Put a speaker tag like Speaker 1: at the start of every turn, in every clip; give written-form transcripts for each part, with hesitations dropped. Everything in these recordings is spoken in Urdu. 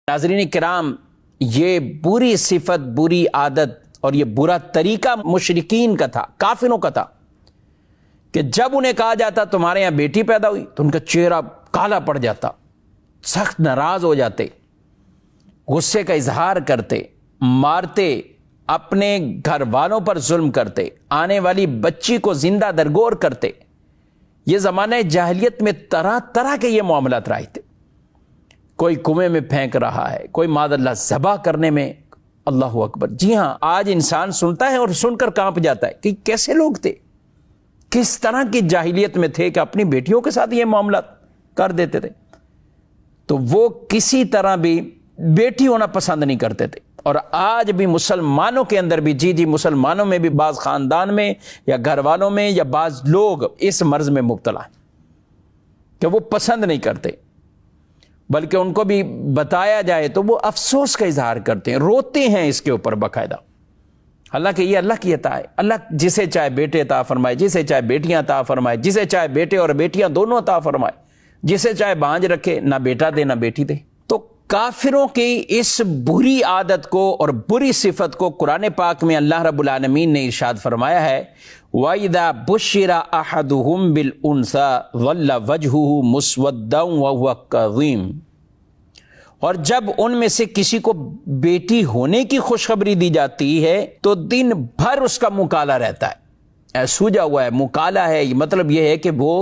Speaker 1: ناظرین کرام، یہ بری صفت، بری عادت اور یہ برا طریقہ مشرکین کا تھا، کافروں کا تھا کہ جب انہیں کہا جاتا تمہارے یہاں بیٹی پیدا ہوئی تو ان کا چہرہ کالا پڑ جاتا، سخت ناراض ہو جاتے، غصے کا اظہار کرتے، مارتے، اپنے گھر والوں پر ظلم کرتے، آنے والی بچی کو زندہ درگور کرتے۔ یہ زمانہ جاہلیت میں طرح طرح کے یہ معاملات رائے تھے۔ کوئی کنویں میں پھینک رہا ہے، کوئی معاذ اللہ ذبح کرنے میں، اللہ اکبر۔ جی ہاں، آج انسان سنتا ہے اور سن کر کانپ جاتا ہے کہ کیسے لوگ تھے، کس طرح کی جاہلیت میں تھے کہ اپنی بیٹیوں کے ساتھ یہ معاملات کر دیتے تھے۔ تو وہ کسی طرح بھی بیٹی ہونا پسند نہیں کرتے تھے۔ اور آج بھی مسلمانوں کے اندر بھی، جی مسلمانوں میں بھی بعض خاندان میں یا گھر والوں میں یا بعض لوگ اس مرض میں مبتلا ہیں کہ وہ پسند نہیں کرتے، بلکہ ان کو بھی بتایا جائے تو وہ افسوس کا اظہار کرتے ہیں، روتے ہیں اس کے اوپر باقاعدہ۔ حالانکہ یہ اللہ کی عطا ہے، اللہ جسے چاہے بیٹے عطا فرمائے، جسے چاہے بیٹیاں عطا فرمائے، جسے چاہے بیٹے اور بیٹیاں دونوں عطا فرمائے، جسے چاہے بانجھ رکھے، نہ بیٹا دے نہ بیٹی دے۔ تو کافروں کی اس بری عادت کو اور بری صفت کو قرآن پاک میں اللہ رب العالمین نے ارشاد فرمایا ہے، وَإِذَا بُشِّرَ أَحَدُهُمْ بِالْأُنثَىٰ ظَلَّ وَجْهُهُ مُسْوَدًّا وَهُوَ كَظِيمٌ، اور جب ان میں سے کسی کو بیٹی ہونے کی خوشخبری دی جاتی ہے تو دن بھر اس کا مکالا رہتا ہے، سوجا ہوا ہے، مکالا ہے، مطلب یہ ہے کہ وہ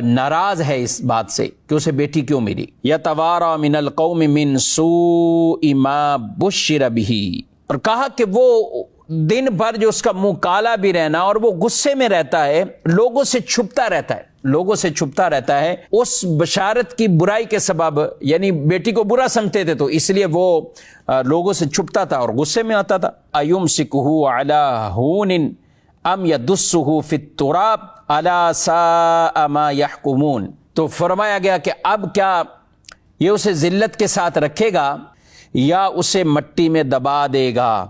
Speaker 1: ناراض ہے اس بات سے کہ اسے بیٹی کیوں ملی۔ یتوارا من القوم من سوء ما بشر به، اور کہا کہ وہ دن بھر جو اس کا مکالا بھی رہنا اور وہ غصے میں رہتا ہے، لوگوں سے چھپتا رہتا ہے، لوگوں سے چھپتا رہتا ہے اس بشارت کی برائی کے سبب، یعنی بیٹی کو برا سمجھتے تھے تو اس لیے وہ لوگوں سے چھپتا تھا اور غصے میں آتا تھا۔ ایمسکہ علی ہون ام یدسہ فی التراب الا ساء ما یحکمون، تو فرمایا گیا کہ اب کیا یہ اسے ذلت کے ساتھ رکھے گا یا اسے مٹی میں دبا دے گا۔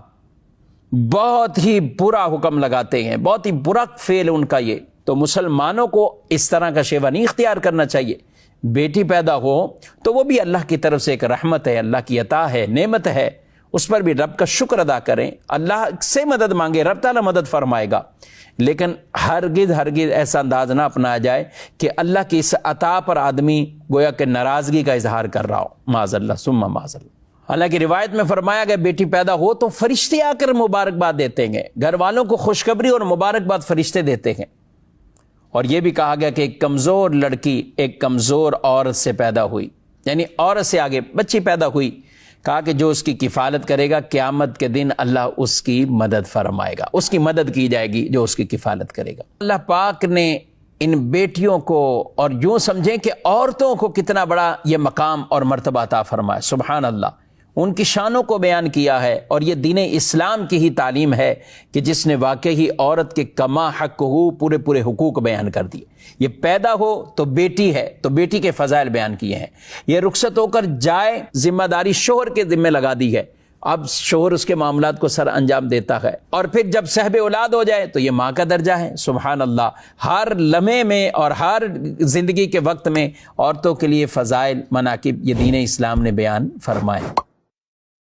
Speaker 1: بہت ہی برا حکم لگاتے ہیں، بہت ہی برا فعل ان کا یہ۔ تو مسلمانوں کو اس طرح کا شیوہ نہیں اختیار کرنا چاہیے۔ بیٹی پیدا ہو تو وہ بھی اللہ کی طرف سے ایک رحمت ہے، اللہ کی عطا ہے، نعمت ہے، اس پر بھی رب کا شکر ادا کریں، اللہ سے مدد مانگے، رب تعالیٰ مدد فرمائے گا۔ لیکن ہرگز ایسا انداز نہ اپنایا جائے کہ اللہ کی اس عطا پر آدمی گویا کہ ناراضگی کا اظہار کر رہا ہو، معاذ اللہ ثم معاذ اللہ۔ حالانکہ روایت میں فرمایا گیا بیٹی پیدا ہو تو فرشتے آ کر مبارکباد دیتے ہیں، گھر والوں کو خوشخبری اور مبارکباد فرشتے دیتے ہیں۔ اور یہ بھی کہا گیا کہ ایک کمزور لڑکی ایک کمزور عورت سے پیدا ہوئی، یعنی عورت سے آگے بچی پیدا ہوئی، کہا کہ جو اس کی کفالت کرے گا قیامت کے دن اللہ اس کی مدد فرمائے گا، اس کی مدد کی جائے گی جو اس کی کفالت کرے گا۔ اللہ پاک نے ان بیٹیوں کو، اور یوں سمجھیں کہ عورتوں کو، کتنا بڑا یہ مقام اور مرتبہ عطا فرمایا، سبحان اللہ۔ ان کی شانوں کو بیان کیا ہے، اور یہ دین اسلام کی ہی تعلیم ہے کہ جس نے واقعی عورت کے کما حق ہو پورے حقوق بیان کر دیے۔ یہ پیدا ہو تو بیٹی ہے تو بیٹی کے فضائل بیان کیے ہیں، یہ رخصت ہو کر جائے ذمہ داری شوہر کے ذمہ لگا دی ہے، اب شوہر اس کے معاملات کو سر انجام دیتا ہے، اور پھر جب صاحب اولاد ہو جائے تو یہ ماں کا درجہ ہے۔ سبحان اللہ، ہر لمحے میں اور ہر زندگی کے وقت میں عورتوں کے لیے فضائل، مناقب یہ دین اسلام نے بیان فرمائے۔